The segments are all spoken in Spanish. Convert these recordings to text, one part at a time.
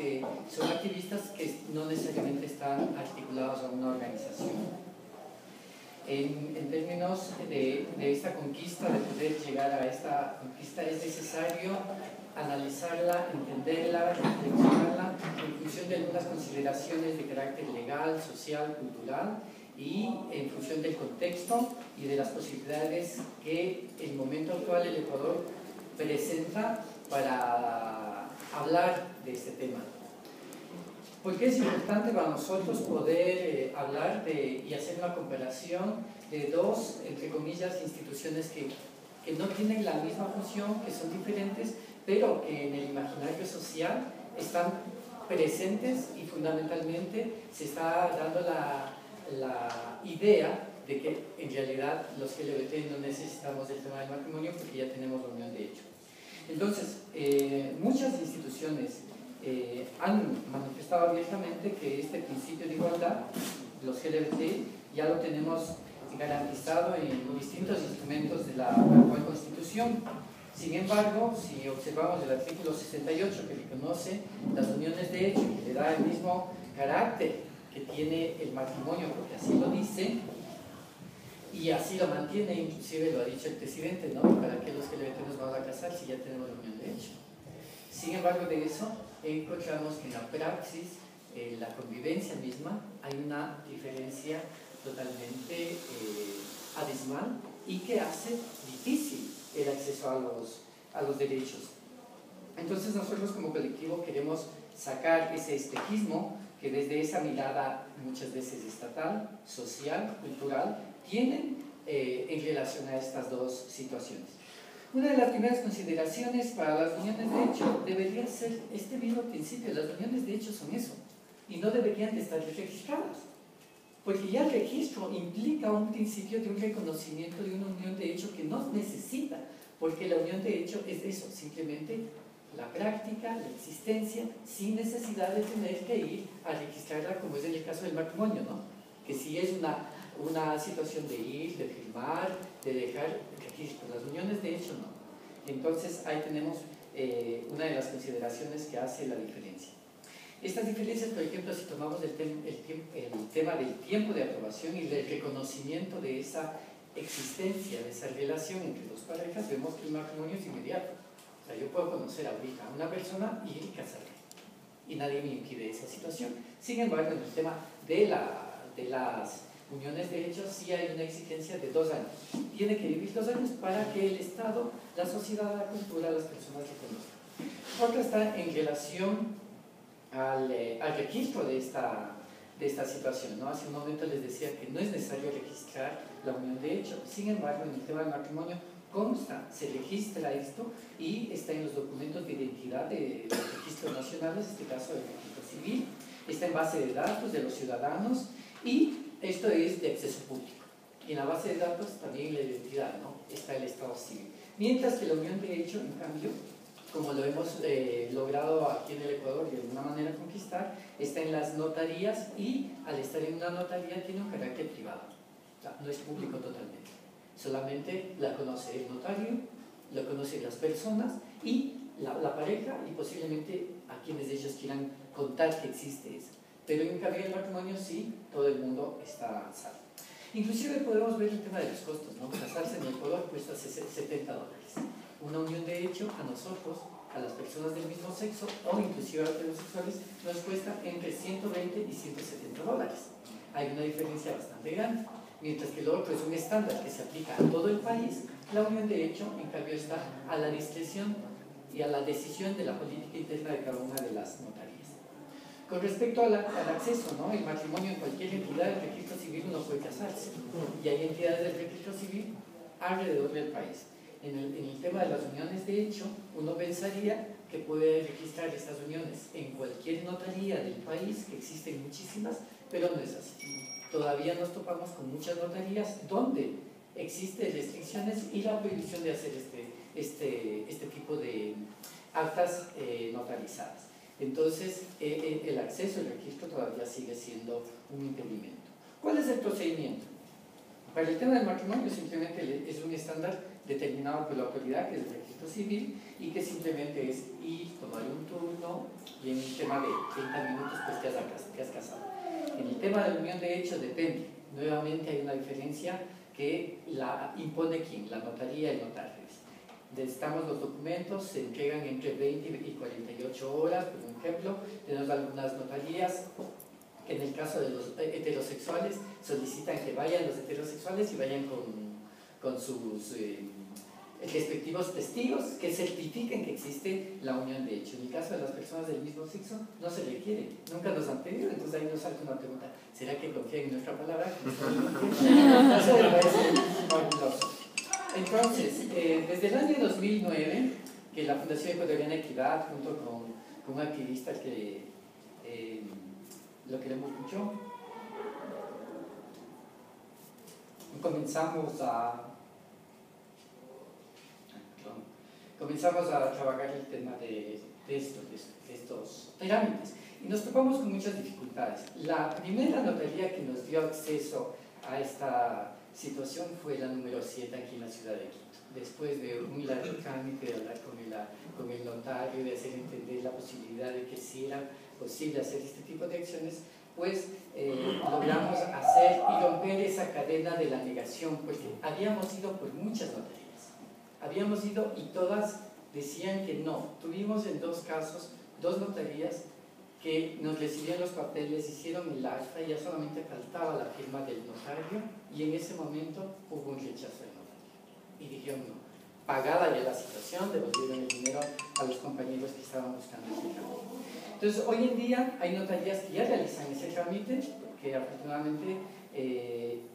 que son activistas que no necesariamente están articulados a una organización. En términos de esta conquista, de poder llegar a esta conquista, es necesario analizarla, entenderla, reflexionarla en función de algunas consideraciones de carácter legal, social, cultural y en función del contexto y de las posibilidades que el momento actual el Ecuador presenta para hablar de este tema. Porque es importante para nosotros poder hablar y hacer una comparación de dos, entre comillas, instituciones que no tienen la misma función, que son diferentes, pero que en el imaginario social están presentes y fundamentalmente se está dando la idea de que en realidad los LGBT no necesitamos del tema del matrimonio porque ya tenemos la unión de hecho. Entonces, muchas instituciones han manifestado abiertamente que este principio de igualdad, los LGBT, ya lo tenemos garantizado en distintos instrumentos de la actual Constitución. Sin embargo, si observamos el artículo 68 que reconoce las uniones de hecho y que le da el mismo carácter que tiene el matrimonio, porque así lo dice, y así lo mantiene, inclusive lo ha dicho el presidente, ¿no? ¿Para qué los LGBT nos vamos a casar si ya tenemos la unión de hecho? Sin embargo, de eso encontramos que en la praxis, la convivencia misma, hay una diferencia totalmente abismal y que hace difícil el acceso a los derechos. Entonces nosotros como colectivo queremos sacar ese espejismo que desde esa mirada muchas veces estatal, social, cultural, tienen en relación a estas dos situaciones. Una de las primeras consideraciones para las uniones de hecho debería ser este mismo principio. Las uniones de hecho son eso y no deberían de estar registradas, porque ya el registro implica un principio de un reconocimiento de una unión de hecho que no necesita, porque la unión de hecho es eso, simplemente la práctica, la existencia, sin necesidad de tener que ir a registrarla, como es en el caso del matrimonio, ¿no? Que sí es una situación de ir, de firmar, de dejar registro. Las uniones de hecho no. Entonces ahí tenemos una de las consideraciones que hace la diferencia. Estas diferencias, por ejemplo, si tomamos el tema del tiempo de aprobación y del reconocimiento de esa existencia, de esa relación entre dos parejas, vemos que el matrimonio es inmediato. O sea, yo puedo conocer ahorita a una persona y casarme, y nadie me impide esa situación. Sin embargo, en el tema de las uniones de hecho, sí hay una exigencia de 2 años. Tiene que vivir 2 años para que el Estado, la sociedad, la cultura, las personas lo conozcan. Otra está en relación al registro de esta situación, ¿no? Hace un momento les decía que no es necesario registrar la unión de hecho. Sin embargo, en el tema del matrimonio consta, se registra esto y está en los documentos de identidad de los registros nacionales, en este caso el registro civil, está en base de datos de los ciudadanos y esto es de acceso público. Y en la base de datos también la identidad, ¿no? Está el estado civil. Mientras que la unión de hecho, en cambio, como lo hemos logrado aquí en el Ecuador de alguna manera conquistar, está en las notarías y al estar en una notaría tiene un carácter privado. O sea, no es público totalmente. Solamente la conoce el notario, la conocen las personas y la pareja y posiblemente a quienes ellos quieran contar que existe eso. Pero en cambio el matrimonio sí, todo el mundo está salvo. Inclusive podemos ver el tema de los costos, ¿no? Casarse en el Ecuador cuesta $70. Una unión de hecho a nosotros, a las personas del mismo sexo o inclusive a los heterosexuales, nos cuesta entre $120 y $170. Hay una diferencia bastante grande. Mientras que lo otro es un estándar que se aplica a todo el país, la unión de hecho, en cambio, está a la discreción y a la decisión de la política interna de cada una de las notarías. Con respecto al acceso, ¿no? El matrimonio en cualquier entidad del registro civil uno puede casarse y hay entidades del registro civil alrededor del país. En el tema de las uniones de hecho, uno pensaría que puede registrar estas uniones en cualquier notaría del país, que existen muchísimas, pero no es así. Todavía nos topamos con muchas notarías donde existen restricciones y la prohibición de hacer este tipo de actas notarizadas. Entonces, el acceso al registro todavía sigue siendo un impedimento. ¿Cuál es el procedimiento? Para el tema del matrimonio simplemente es un estándar determinado por la autoridad, que es el registro civil, y que simplemente es ir, tomar un turno, y en un tema de 30 minutos pues te has casado. En el tema de la unión de hecho depende. Nuevamente hay una diferencia que la impone ¿quién? La notaría y el notario. Necesitamos los documentos, se entregan entre 20 y 48 horas, por ejemplo. Tenemos algunas notarías que en el caso de los heterosexuales solicitan que vayan los heterosexuales y vayan con sus respectivos testigos que certifiquen que existe la unión de hecho. En el caso de las personas del mismo sexo no se requiere, nunca nos han pedido, entonces ahí nos salta una pregunta: ¿será que confían en nuestra palabra? Eso me parece fabuloso. Entonces, desde el año 2009, que la Fundación Ecuatoriana Equidad, junto con un activista que lo queremos mucho, comenzamos a trabajar el tema de estos trámites y nos topamos con muchas dificultades. La primera notaría que nos dio acceso a esta situación fue la número 7 aquí en la ciudad de Quito. Después de un largo trámite, de hablar con el notario, de hacer entender la posibilidad de que sí era posible hacer este tipo de acciones, pues logramos hacer y romper esa cadena de la negación, porque habíamos ido por muchas notarías. Habíamos ido y todas decían que no. Tuvimos en dos casos, dos notarías que nos recibían los papeles, hicieron el acta y ya solamente faltaba la firma del notario, y en ese momento hubo un rechazo del notario. Y dijeron no. Pagada ya la situación, devolvieron el dinero a los compañeros que estaban buscando ese trámite. Entonces, hoy en día hay notarías que ya realizan ese trámite, que afortunadamente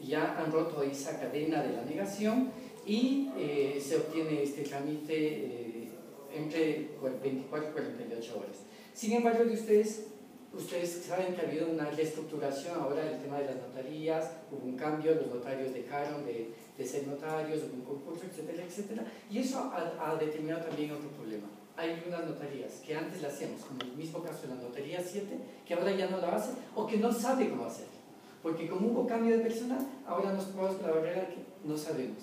ya han roto esa cadena de la negación y se obtiene este trámite entre 24 y 48 horas. Sin embargo, ustedes saben que ha habido una reestructuración ahora del tema de las notarías, hubo un cambio, los notarios dejaron de ser notarios, hubo un concurso, etcétera, etcétera, y eso ha determinado también otro problema. Hay unas notarías que antes la hacíamos, como el mismo caso de la notaría 7, que ahora ya no la hace o que no sabe cómo hacerlo, porque como hubo cambio de personal, ahora nos topamos con la barrera que no sabemos.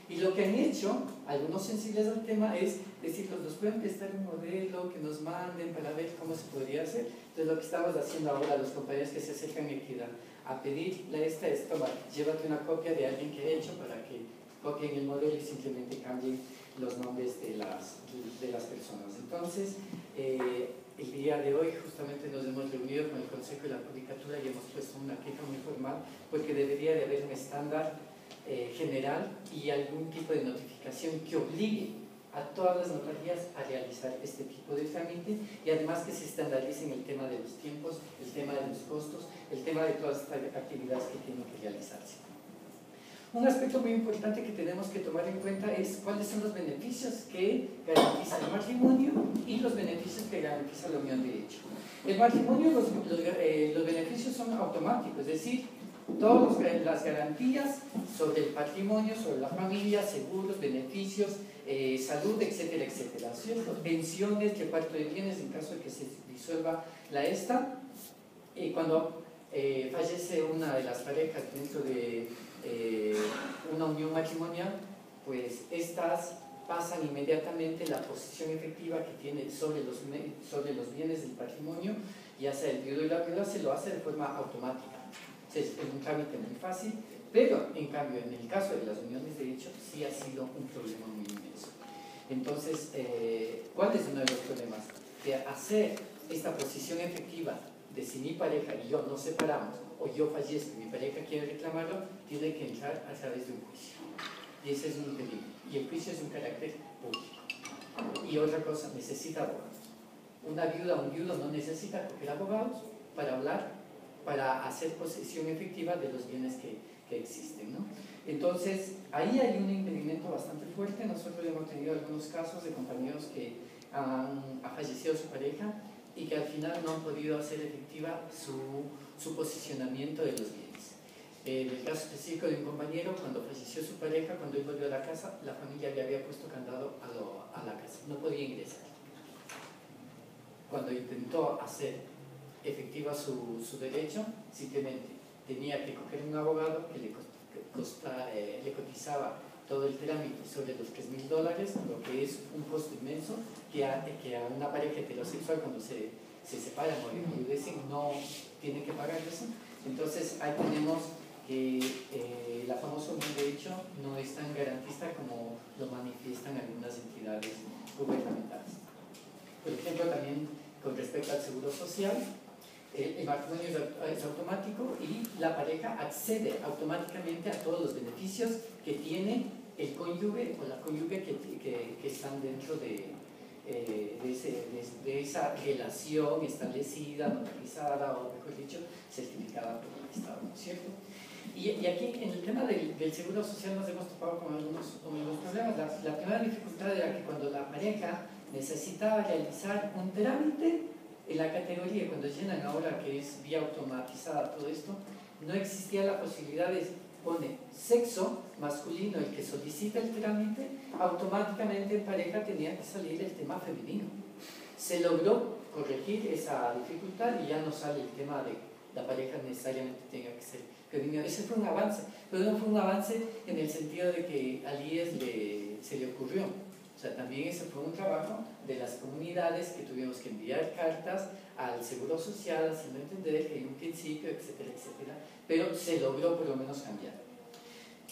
Y lo que han hecho algunos sensibles al tema es decirnos, nos pueden prestar un modelo que nos manden para ver cómo se podría hacer. Entonces lo que estamos haciendo ahora, los compañeros que se acercan a Equidad a pedirle esta es, toma, llévate una copia de alguien que ha hecho para que copien el modelo y simplemente cambien los nombres de las personas. Entonces, el día de hoy justamente nos hemos reunido con el Consejo de la Judicatura y hemos puesto una queja muy formal porque debería de haber un estándar general y algún tipo de notificación que obligue a todas las notarías a realizar este tipo de trámite, y además que se estandaricen el tema de los tiempos, el tema de los costos, el tema de todas estas actividades que tienen que realizarse. Un aspecto muy importante que tenemos que tomar en cuenta es cuáles son los beneficios que garantiza el matrimonio y los beneficios que garantiza la unión de hecho. El matrimonio, los beneficios son automáticos, es decir, todas las garantías sobre el patrimonio, sobre la familia, seguros, beneficios, salud, etcétera, etcétera, ¿cierto? Pensiones, reparto de bienes en caso de que se disuelva la esta. Cuando fallece una de las parejas dentro de una unión matrimonial, pues estas pasan inmediatamente la posición efectiva que tiene sobre los bienes del patrimonio, ya sea el viudo y la viuda, se lo hace de forma automática. Es un trámite muy fácil, pero en cambio en el caso de las uniones de hecho sí ha sido un problema muy inmenso. Entonces, ¿cuál es uno de los problemas? De hacer esta posición efectiva de si mi pareja y yo nos separamos o yo fallezco y mi pareja quiere reclamarlo, tiene que entrar a través de un juicio. Y ese es un impedimento. Y el juicio es un carácter público. Y otra cosa, necesita abogados. Una viuda o un viudo no necesita coger abogados para hablar, para hacer posesión efectiva de los bienes que existen, ¿no? Entonces, ahí hay un impedimento bastante fuerte. Nosotros hemos tenido algunos casos de compañeros que ha fallecido su pareja y que al final no han podido hacer efectiva su posicionamiento de los bienes. En el caso específico de un compañero, cuando falleció su pareja, cuando él volvió a la casa, la familia le había puesto candado a la casa, no podía ingresar. Cuando intentó hacer efectiva su derecho, simplemente tenía que coger un abogado que le cotizaba todo el trámite sobre los $3.000, lo que es un costo inmenso que a una pareja heterosexual cuando se separan o enviudecen no tiene que pagar eso. Entonces ahí tenemos que la famosa unión de hecho no es tan garantista como lo manifiestan algunas entidades gubernamentales. Por ejemplo, también con respecto al seguro social, el matrimonio es automático y la pareja accede automáticamente a todos los beneficios que tiene el cónyuge o la cónyuge que están dentro de esa relación establecida, notarizada o, mejor dicho, certificada por el Estado, ¿no es cierto? Y aquí en el tema del seguro social nos hemos topado con algunos problemas. La primera dificultad era que cuando la pareja necesitaba realizar un trámite en la categoría, cuando llenan ahora que es vía automatizada todo esto, no existía la posibilidad de pone sexo masculino el que solicita el trámite, automáticamente en pareja tenía que salir el tema femenino. Se logró corregir esa dificultad y ya no sale el tema de la pareja necesariamente tenga que ser femenino. Ese fue un avance, pero no fue un avance en el sentido de que al IES se le ocurrió. O sea, también ese fue un trabajo de las comunidades que tuvimos que enviar cartas al Seguro Social, haciendo entender que hay un principio, etcétera, etcétera, pero se logró por lo menos cambiar.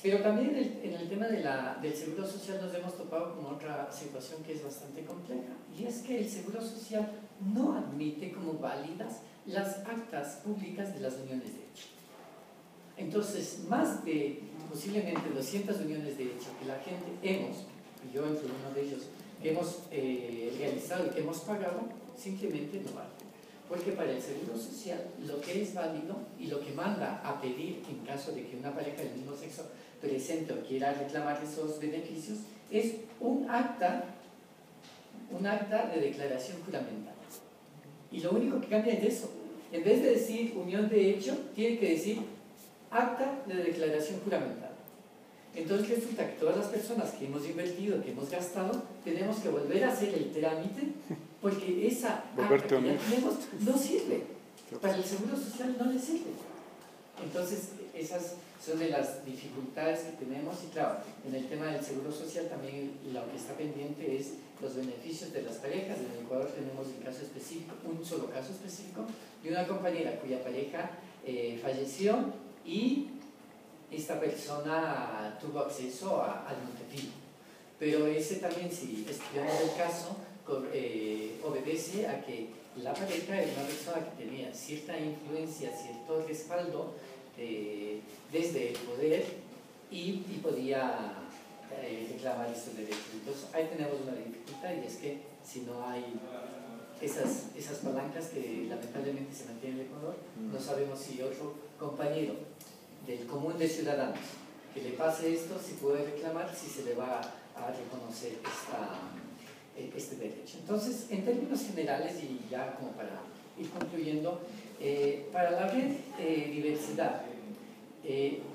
Pero también en el tema del Seguro Social nos hemos topado con otra situación que es bastante compleja, y es que el Seguro Social no admite como válidas las actas públicas de las uniones de hecho. Entonces, más de posiblemente 200 uniones de hecho que la gente y yo entre uno de ellos, que hemos realizado y que hemos pagado, simplemente no vale. Porque para el Seguro Social lo que es válido y lo que manda a pedir en caso de que una pareja del mismo sexo presente o quiera reclamar esos beneficios es un acta de declaración juramentada. Y lo único que cambia es eso. En vez de decir unión de hecho, tiene que decir acta de declaración juramentada. Entonces resulta que todas las personas que hemos invertido, que hemos gastado, tenemos que volver a hacer el trámite porque esa acta que ya tenemos no sirve. Para el Seguro Social no le sirve. Entonces esas son de las dificultades que tenemos y claro, en el tema del Seguro Social también lo que está pendiente es los beneficios de las parejas. En Ecuador tenemos un caso específico, un solo caso específico de una compañera cuya pareja falleció y esta persona tuvo acceso al Montepío. Pero ese también, si estudiamos el caso, obedece a que la pareja era una persona que tenía cierta influencia, cierto respaldo desde el poder y podía reclamar estos derechos. Entonces ahí tenemos una dificultad y es que si no hay esas palancas que lamentablemente se mantienen en el Ecuador, no sabemos si otro compañero del común de ciudadanos que le pase esto, si puede reclamar, si se le va a reconocer este derecho. Entonces, en términos generales, y ya como para ir concluyendo, para la red diversidad,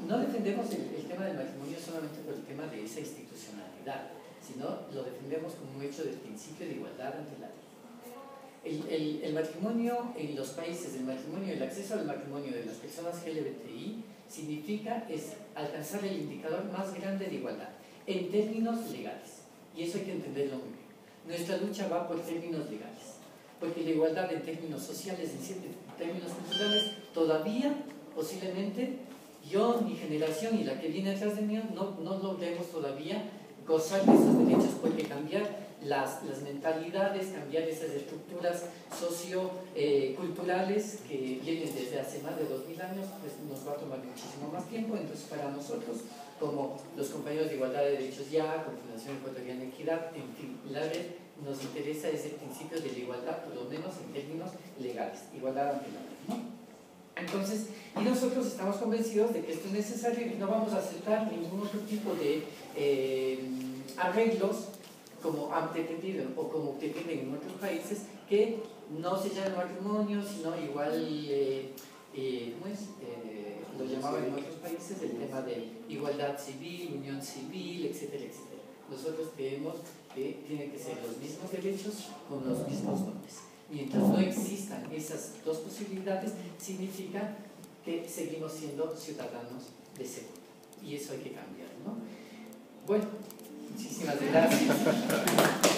no defendemos el tema del matrimonio solamente por el tema de esa institucionalidad, sino lo defendemos como un hecho del principio de igualdad ante la ley. El matrimonio en los países, el acceso al matrimonio de las personas LGBTI significa alcanzar el indicador más grande de igualdad en términos legales, y eso hay que entenderlo muy bien. Nuestra lucha va por términos legales, porque la igualdad en términos sociales, en términos culturales, todavía posiblemente yo, mi generación y la que viene atrás de mí no logremos todavía gozar de esos derechos, porque cambiar las mentalidades, cambiar esas estructuras socioculturales que vienen desde hace más de 2000 años, pues nos va a tomar muchísimo más tiempo. Entonces para nosotros, como los compañeros de Igualdad de Derechos Ya, como Fundación Ecuatoriana de Equidad, en fin, la red nos interesa ese principio de la igualdad, por lo menos en términos legales, igualdad ante la ley, ¿no? Entonces, y nosotros estamos convencidos de que esto es necesario y no vamos a aceptar ningún otro tipo de arreglos como han pretendido o como pretenden en otros países, que no se llama matrimonio, sino igual, ¿cómo es? Lo llamaban en otros países el tema de igualdad civil, unión civil, etcétera, etcétera. Nosotros creemos que tienen que ser los mismos derechos con los mismos nombres. Mientras no existan esas dos posibilidades, significa que seguimos siendo ciudadanos de segunda. Y eso hay que cambiar, ¿no? Bueno, muchísimas gracias.